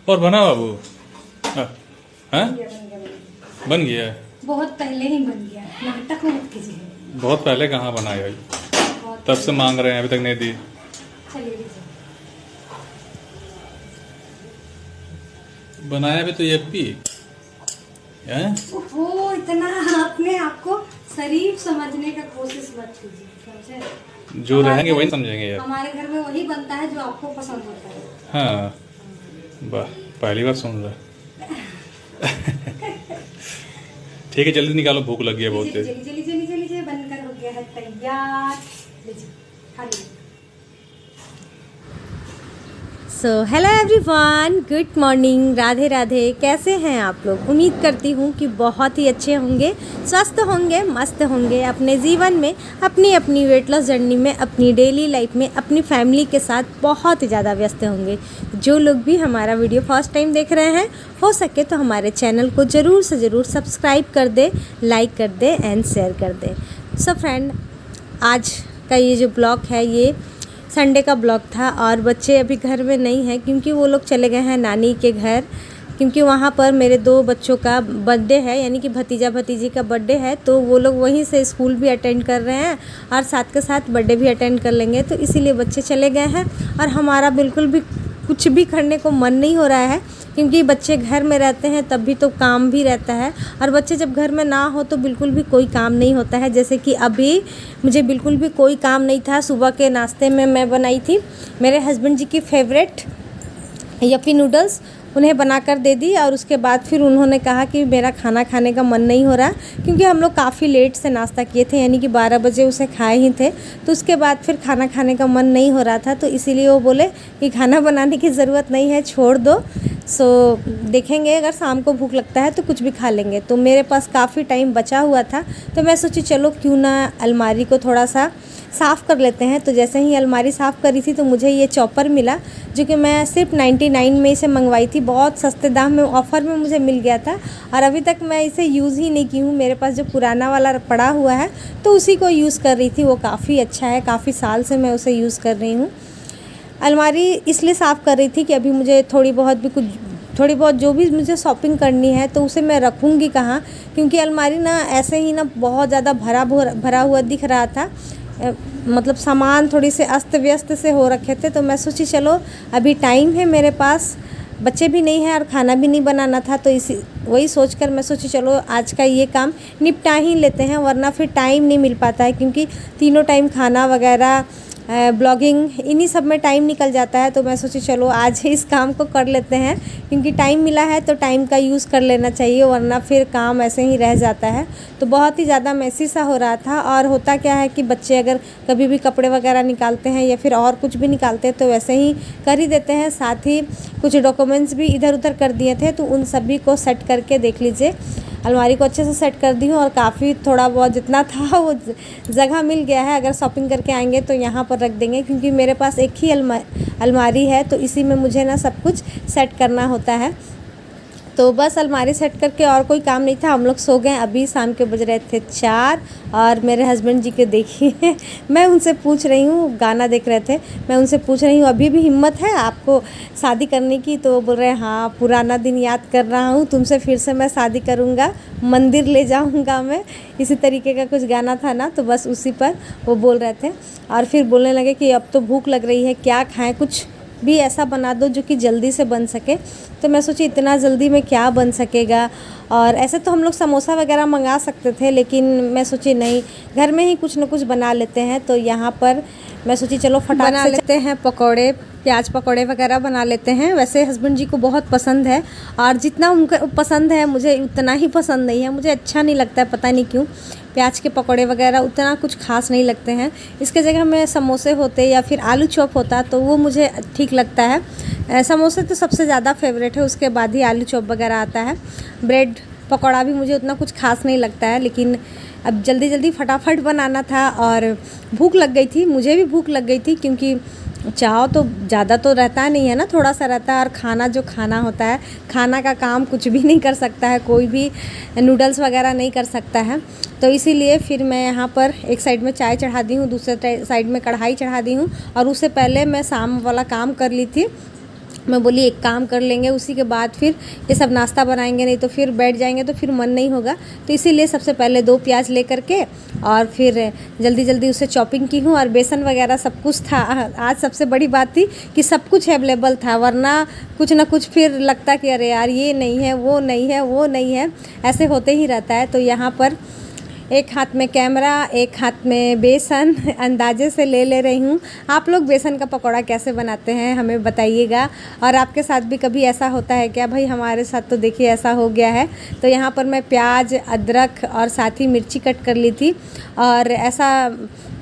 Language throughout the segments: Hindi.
और बना बाबू? हाँ? बन गया, बन गया, बन गया। बन गया? बहुत पहले ही बन गया, नाटक मत कीजिए। बहुत पहले कहाँ बनाई भाई? बहुत तब से मांग रहे हैं, अभी तक नहीं दी। चलिए लीजिए। बनाया भी तो ये भी है। ओहो, इतना अपने आपको शरीफ समझने का कोशिश मत कीजिए, समझे? जो रहेंगे वही समझेंगे यार। हमारे घर में वही बनता है जो आपको पसंद होता है। हाँ, वाह, पहली बार सुन रहा। ठीक है, जल्दी निकालो, भूख लगी है बहुत तेज। चलिए चलिए चलिए चलिए चलिए, बनकर हो गया है तैयार। लीजिए, खा लीजिए। So hello everyone, good morning, Radhe Radhe. कैसे हैं आप लोग? उम्मीद करती हूँ कि बहुत ही अच्छे होंगे, स्वस्थ होंगे, मस्त होंगे, अपने जीवन में अपनी अपनी वेट लॉस जर्नी में, अपनी डेली लाइफ में, अपनी फैमिली के साथ बहुत ही ज़्यादा व्यस्त होंगे। जो लोग भी हमारा वीडियो फर्स्ट टाइम देख रहे हैं, हो सके तो हमारे चैनल को ज़रूर से ज़रूर सब्सक्राइब कर दे, लाइक कर दे एंड शेयर कर दे। सो फ्रेंड, आज का ये जो ब्लॉग है ये संडे का ब्लॉग था और बच्चे अभी घर में नहीं हैं क्योंकि वो लोग चले गए हैं नानी के घर, क्योंकि वहाँ पर मेरे 2 बच्चों का बर्थडे है, यानी कि भतीजा भतीजी का बर्थडे है। तो वो लोग वहीं से स्कूल भी अटेंड कर रहे हैं और साथ के साथ बर्थडे भी अटेंड कर लेंगे। तो इसीलिए बच्चे चले गए हैं और हमारा बिल्कुल भी कुछ भी करने को मन नहीं हो रहा है, क्योंकि बच्चे घर में रहते हैं तब भी तो काम भी रहता है, और बच्चे जब घर में ना हो तो बिल्कुल भी कोई काम नहीं होता है। जैसे कि अभी मुझे बिल्कुल भी कोई काम नहीं था। सुबह के नाश्ते में मैं बनाई थी मेरे हस्बैंड जी की फेवरेट यप्पी नूडल्स, उन्हें बनाकर दे दी और उसके बाद फिर उन्होंने कहा कि मेरा खाना खाने का मन नहीं हो रहा, क्योंकि हम लोग काफ़ी लेट से नाश्ता किए थे, यानी कि 12 बजे उसे खाए ही थे। तो उसके बाद फिर खाना खाने का मन नहीं हो रहा था, तो इसीलिए वो बोले कि खाना बनाने की ज़रूरत नहीं है, छोड़ दो। सो देखेंगे, अगर शाम को भूख लगता है तो कुछ भी खा लेंगे। तो मेरे पास काफ़ी टाइम बचा हुआ था, तो मैं सोची चलो क्यों ना अलमारी को थोड़ा सा साफ़ कर लेते हैं। तो जैसे ही अलमारी साफ़ करी थी तो मुझे ये चॉपर मिला, जो कि मैं सिर्फ 99 में इसे मंगवाई थी। बहुत सस्ते दाम में ऑफ़र में मुझे मिल गया था और अभी तक मैं इसे यूज़ ही नहीं की हूँ। मेरे पास जो पुराना वाला पड़ा हुआ है तो उसी को यूज़ कर रही थी। वो काफ़ी अच्छा है, काफ़ी साल से मैं उसे यूज़ कर रही हूँ। अलमारी इसलिए साफ़ कर रही थी कि अभी मुझे थोड़ी बहुत जो भी मुझे शॉपिंग करनी है तो उसे मैं रखूँगी कहाँ, क्योंकि अलमारी ना ऐसे ही ना बहुत ज़्यादा भरा हुआ दिख रहा था। मतलब सामान थोड़ी से अस्त व्यस्त से हो रखे थे। तो मैं सोची चलो अभी टाइम है मेरे पास, बच्चे भी नहीं हैं और खाना भी नहीं बनाना था, तो वही सोचकर मैं सोची चलो आज का ये काम निपटा ही लेते हैं, वरना फिर टाइम नहीं मिल पाता है, क्योंकि तीनों टाइम खाना वगैरह, ब्लॉगिंग, इन्हीं सब में टाइम निकल जाता है। तो मैं सोची चलो आज इस काम को कर लेते हैं, क्योंकि टाइम मिला है तो टाइम का यूज़ कर लेना चाहिए, वरना फिर काम ऐसे ही रह जाता है। तो बहुत ही ज़्यादा मैसी सा हो रहा था। और होता क्या है कि बच्चे अगर कभी भी कपड़े वगैरह निकालते हैं या फिर और कुछ भी निकालते हैं तो वैसे ही कर ही देते हैं। साथ ही कुछ डॉक्यूमेंट्स भी इधर उधर कर दिए थे, तो उन सभी को सेट करके देख लीजिए, अलमारी को अच्छे से सेट कर दी हूँ और काफ़ी थोड़ा बहुत जितना था वो जगह मिल गया है। अगर शॉपिंग करके आएंगे तो यहाँ पर रख देंगे, क्योंकि मेरे पास एक ही अलमारी है, तो इसी में मुझे ना सब कुछ सेट करना होता है। तो बस अलमारी सेट करके और कोई काम नहीं था। हम लोग सो गए। अभी शाम के बज रहे थे 4 और मेरे हस्बैंड जी के देखिए मैं उनसे पूछ रही हूँ, गाना देख रहे थे, मैं उनसे पूछ रही हूँ अभी भी हिम्मत है आपको शादी करने की? तो वो बोल रहे हैं हाँ, पुराना दिन याद कर रहा हूँ, तुमसे फिर से मैं शादी करूँगा, मंदिर ले जाऊँगा मैं, इसी तरीके का कुछ गाना था ना, तो बस उसी पर वो बोल रहे थे। और फिर बोलने लगे कि अब तो भूख लग रही है, क्या खाएँ, कुछ भी ऐसा बना दो जो कि जल्दी से बन सके। तो मैं सोची इतना जल्दी में क्या बन सकेगा, और ऐसे तो हम लोग समोसा वगैरह मंगा सकते थे, लेकिन मैं सोची नहीं, घर में ही कुछ न कुछ बना लेते हैं। तो यहाँ पर मैं सोची चलो फटाफट बना लेते हैं पकौड़े, प्याज पकौड़े वगैरह बना लेते हैं। वैसे हस्बैंड जी को बहुत पसंद है, और जितना उनको पसंद है मुझे उतना ही पसंद नहीं है। मुझे अच्छा नहीं लगता है, पता नहीं क्यों, प्याज के पकौड़े वगैरह उतना कुछ खास नहीं लगते हैं। इसके जगह में समोसे होते या फिर आलू चॉप होता तो वो मुझे ठीक लगता है। समोसे तो सबसे ज़्यादा फेवरेट है, उसके बाद ही आलू चॉप वगैरह आता है। ब्रेड पकौड़ा भी मुझे उतना कुछ खास नहीं लगता है, लेकिन अब जल्दी जल्दी फटाफट बनाना था और भूख लग गई थी, मुझे भी भूख लग गई थी, क्योंकि चाव तो ज़्यादा तो रहता नहीं है ना, थोड़ा सा रहता है। और खाना जो खाना होता है, खाना का काम कुछ भी नहीं कर सकता है, कोई भी नूडल्स वगैरह नहीं कर सकता है। तो इसीलिए फिर मैं यहाँ पर एक साइड में चाय चढ़ा दी हूँ, दूसरे साइड में कढ़ाई चढ़ा दी हूँ, और उससे पहले मैं शाम वाला काम कर ली थी। मैं बोली एक काम कर लेंगे, उसी के बाद फिर ये सब नाश्ता बनाएंगे, नहीं तो फिर बैठ जाएंगे तो फिर मन नहीं होगा। तो इसीलिए सबसे पहले 2 प्याज लेकर के और फिर जल्दी जल्दी उसे चॉपिंग की हूँ। और बेसन वगैरह सब कुछ था। आज सबसे बड़ी बात थी कि सब कुछ अवेलेबल था, वरना कुछ ना कुछ फिर लगता कि अरे यार ये नहीं है, वो नहीं है, वो नहीं है, ऐसे होते ही रहता है। तो यहाँ पर एक हाथ में कैमरा, एक हाथ में बेसन अंदाजे से ले रही हूँ। आप लोग बेसन का पकौड़ा कैसे बनाते हैं हमें बताइएगा। और आपके साथ भी कभी ऐसा होता है क्या? भाई हमारे साथ तो देखिए ऐसा हो गया है। तो यहाँ पर मैं प्याज, अदरक और साथ ही मिर्ची कट कर ली थी। और ऐसा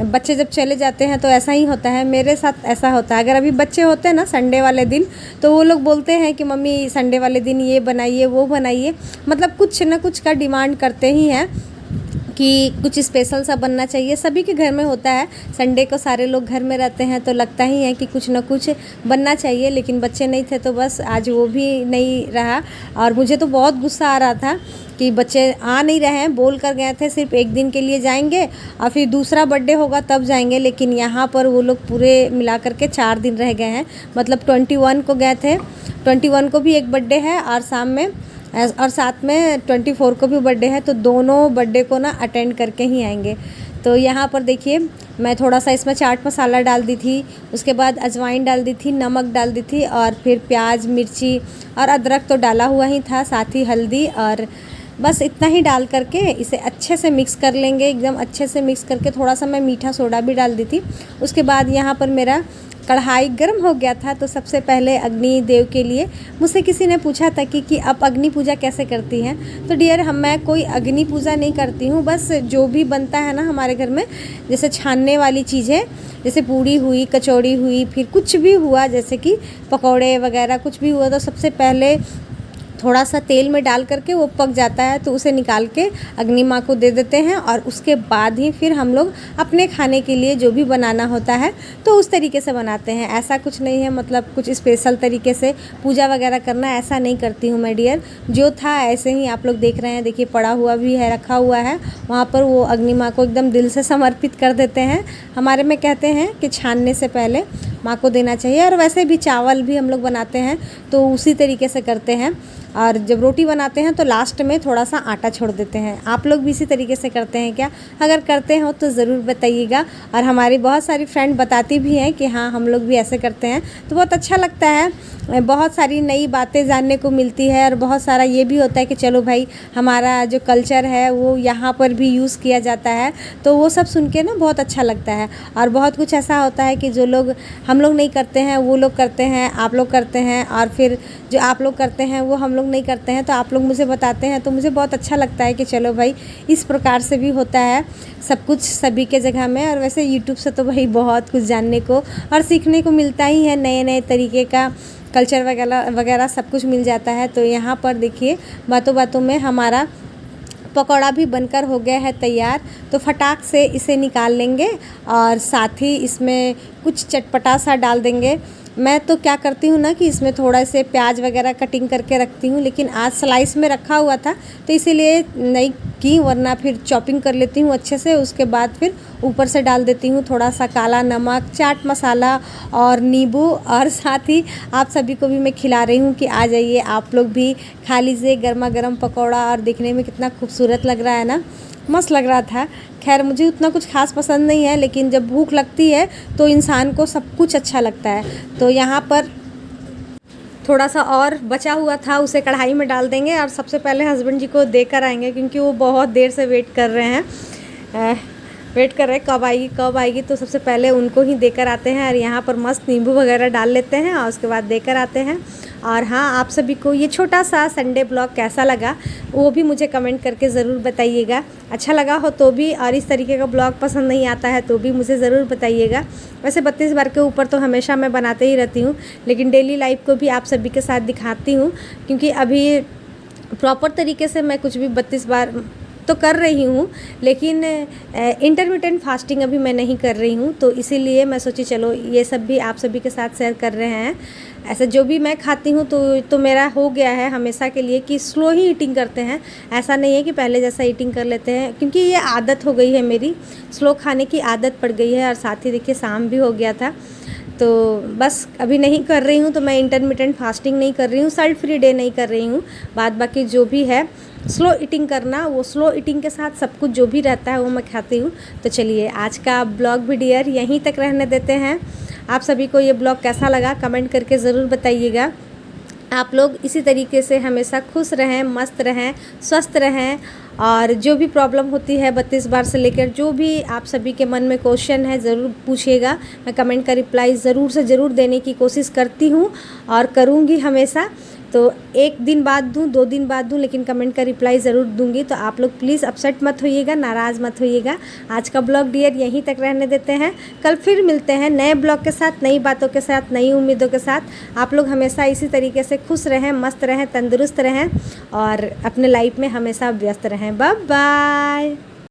बच्चे जब चले जाते हैं तो ऐसा ही होता है, मेरे साथ ऐसा होता है। अगर अभी बच्चे होते हैं ना संडे वाले दिन, तो वो लोग बोलते हैं कि मम्मी संडे वाले दिन ये बनाइए, वो बनाइए, मतलब कुछ ना कुछ का डिमांड करते ही हैं कि कुछ स्पेशल सा बनना चाहिए। सभी के घर में होता है, संडे को सारे लोग घर में रहते हैं तो लगता ही है कि कुछ ना कुछ बनना चाहिए। लेकिन बच्चे नहीं थे तो बस आज वो भी नहीं रहा। और मुझे तो बहुत गुस्सा आ रहा था कि बच्चे आ नहीं रहे हैं, बोल कर गए थे सिर्फ एक दिन के लिए जाएंगे और फिर दूसरा बर्थडे होगा तब जाएंगे। लेकिन यहाँ पर वो लोग पूरे मिला करके 4 दिन रह गए हैं। मतलब 21 को गए थे, 21 को भी एक बर्थडे है और शाम में और साथ में 24 को भी बर्थडे है। तो दोनों बर्थडे को ना अटेंड करके ही आएंगे। तो यहाँ पर देखिए मैं थोड़ा सा इसमें चाट मसाला डाल दी थी, उसके बाद अजवाइन डाल दी थी, नमक डाल दी थी और फिर प्याज, मिर्ची और अदरक तो डाला हुआ ही था, साथ ही हल्दी, और बस इतना ही डाल करके इसे अच्छे से मिक्स कर लेंगे। एकदम अच्छे से मिक्स करके थोड़ा सा मैं मीठा सोडा भी डाल दी थी। उसके बाद यहाँ पर मेरा कढ़ाई गर्म हो गया था। तो सबसे पहले अग्नि देव के लिए मुझसे किसी ने पूछा था कि आप अग्नि पूजा कैसे करती हैं। तो डियर मैं कोई अग्नि पूजा नहीं करती हूँ। बस जो भी बनता है ना हमारे घर में, जैसे छानने वाली चीज़ें, जैसे पूड़ी हुई, कचौड़ी हुई, फिर कुछ भी हुआ, जैसे कि पकौड़े वगैरह कुछ भी हुआ, तो सबसे पहले थोड़ा सा तेल में डाल करके वो पक जाता है तो उसे निकाल के अग्नि माँ को दे देते हैं। और उसके बाद ही फिर हम लोग अपने खाने के लिए जो भी बनाना होता है तो उस तरीके से बनाते हैं। ऐसा कुछ नहीं है मतलब कुछ स्पेशल तरीके से पूजा वगैरह करना, ऐसा नहीं करती हूँ मैं डियर। जो था ऐसे ही आप लोग देख रहे हैं, देखिए पड़ा हुआ भी है, रखा हुआ है वहाँ पर। वो अग्नि माँ को एकदम दिल से समर्पित कर देते हैं। हमारे में कहते हैं कि छानने से पहले माँ को देना चाहिए। और वैसे भी चावल भी हम लोग बनाते हैं तो उसी तरीके से करते हैं। और जब रोटी बनाते हैं तो लास्ट में थोड़ा सा आटा छोड़ देते हैं। आप लोग भी इसी तरीके से करते हैं क्या? अगर करते हो तो ज़रूर बताइएगा। और हमारी बहुत सारी फ्रेंड बताती भी हैं कि हाँ हम लोग भी ऐसे करते हैं, तो बहुत अच्छा लगता है। बहुत सारी नई बातें जानने को मिलती है और बहुत सारा ये भी होता है कि चलो भाई हमारा जो कल्चर है वो यहाँ पर भी यूज़ किया जाता है, तो वो सब सुन के ना बहुत अच्छा लगता है। और बहुत कुछ ऐसा होता है कि जो लोग हम लोग नहीं करते हैं वो लोग करते हैं, आप लोग करते हैं, और फिर जो आप लोग करते हैं वो हम लोग नहीं करते हैं, तो आप लोग मुझे बताते हैं तो मुझे बहुत अच्छा लगता है कि चलो भाई इस प्रकार से भी होता है सब कुछ सभी के जगह में। और वैसे यूट्यूब से तो भाई बहुत कुछ जानने को और सीखने को मिलता ही है, नए नए तरीके का कल्चर वगैरह वगैरह सब कुछ मिल जाता है। तो यहाँ पर देखिए बातों बातों में हमारा पकौड़ा भी बनकर हो गया है तैयार। तो फटाक से इसे निकाल लेंगे और साथ ही इसमें कुछ चटपटा सा डाल देंगे। मैं तो क्या करती हूँ ना कि इसमें थोड़ा से प्याज वगैरह कटिंग करके रखती हूँ, लेकिन आज स्लाइस में रखा हुआ था तो इसीलिए नहीं की, वरना फिर चॉपिंग कर लेती हूँ अच्छे से। उसके बाद फिर ऊपर से डाल देती हूँ थोड़ा सा काला नमक, चाट मसाला और नींबू। और साथ ही आप सभी को भी मैं खिला रही हूँ कि आ जाइए आप लोग भी खा लीजिए गर्मा गर्म पकौड़ा। और देखने में कितना खूबसूरत लग रहा है ना, मस्त लग रहा था। खैर मुझे उतना कुछ खास पसंद नहीं है, लेकिन जब भूख लगती है तो इंसान को सब कुछ अच्छा लगता है। तो यहाँ पर थोड़ा सा और बचा हुआ था उसे कढ़ाई में डाल देंगे और सबसे पहले हस्बैंड जी को देकर आएंगे, क्योंकि वो बहुत देर से वेट कर रहे हैं कब आएगी। तो सबसे पहले उनको ही देकर आते हैं और यहाँ पर मस्त नींबू वगैरह डाल लेते हैं और उसके बाद देकर आते हैं। और हाँ, आप सभी को ये छोटा सा संडे ब्लॉग कैसा लगा वो भी मुझे कमेंट करके ज़रूर बताइएगा। अच्छा लगा हो तो भी, और इस तरीके का ब्लॉग पसंद नहीं आता है तो भी मुझे ज़रूर बताइएगा। वैसे 32 बार के ऊपर तो हमेशा मैं बनाते ही रहती हूँ, लेकिन डेली लाइफ को भी आप सभी के साथ दिखाती हूँ, क्योंकि अभी प्रॉपर तरीके से मैं कुछ भी 32 बार तो कर रही हूँ, लेकिन इंटरमिटेंट फास्टिंग अभी मैं नहीं कर रही हूँ। तो इसीलिए मैं सोची चलो ये सब भी आप सभी के साथ शेयर कर रहे हैं। ऐसा जो भी मैं खाती हूँ तो मेरा हो गया है हमेशा के लिए कि स्लो ही ईटिंग करते हैं। ऐसा नहीं है कि पहले जैसा ईटिंग कर लेते हैं, क्योंकि ये आदत हो गई है मेरी, स्लो खाने की आदत पड़ गई है। और साथ ही देखिए शाम भी हो गया था, तो बस अभी नहीं कर रही हूँ, तो मैं इंटरमिटेंट फास्टिंग नहीं कर रही हूँ, सल्ट फ्री डे नहीं कर रही हूँ। बाद बाकी जो भी है स्लो ईटिंग करना, वो स्लो ईटिंग के साथ सब कुछ जो भी रहता है वो मैं खाती हूँ। तो चलिए आज का ब्लॉग भी डियर यहीं तक रहने देते हैं। आप सभी को ये ब्लॉग कैसा लगा कमेंट करके ज़रूर बताइएगा। आप लोग इसी तरीके से हमेशा खुश रहें, मस्त रहें, स्वस्थ रहें, और जो भी प्रॉब्लम होती है 32 बार से लेकर जो भी आप सभी के मन में क्वेश्चन है ज़रूर पूछिएगा। मैं कमेंट का रिप्लाई ज़रूर से ज़रूर देने की कोशिश करती हूँ और करूँगी हमेशा। तो 1 दिन बाद दूँ, 2 दिन बाद दूँ, लेकिन कमेंट का रिप्लाई ज़रूर दूँगी। तो आप लोग प्लीज़ अपसेट मत होइएगा, नाराज़ मत होइएगा। आज का ब्लॉग डियर यहीं तक रहने देते हैं। कल फिर मिलते हैं नए ब्लॉग के साथ, नई बातों के साथ, नई उम्मीदों के साथ। आप लोग हमेशा इसी तरीके से खुश रहें, मस्त रहें, तंदुरुस्त रहें और अपने लाइफ में हमेशा व्यस्त रहें। Bye bye.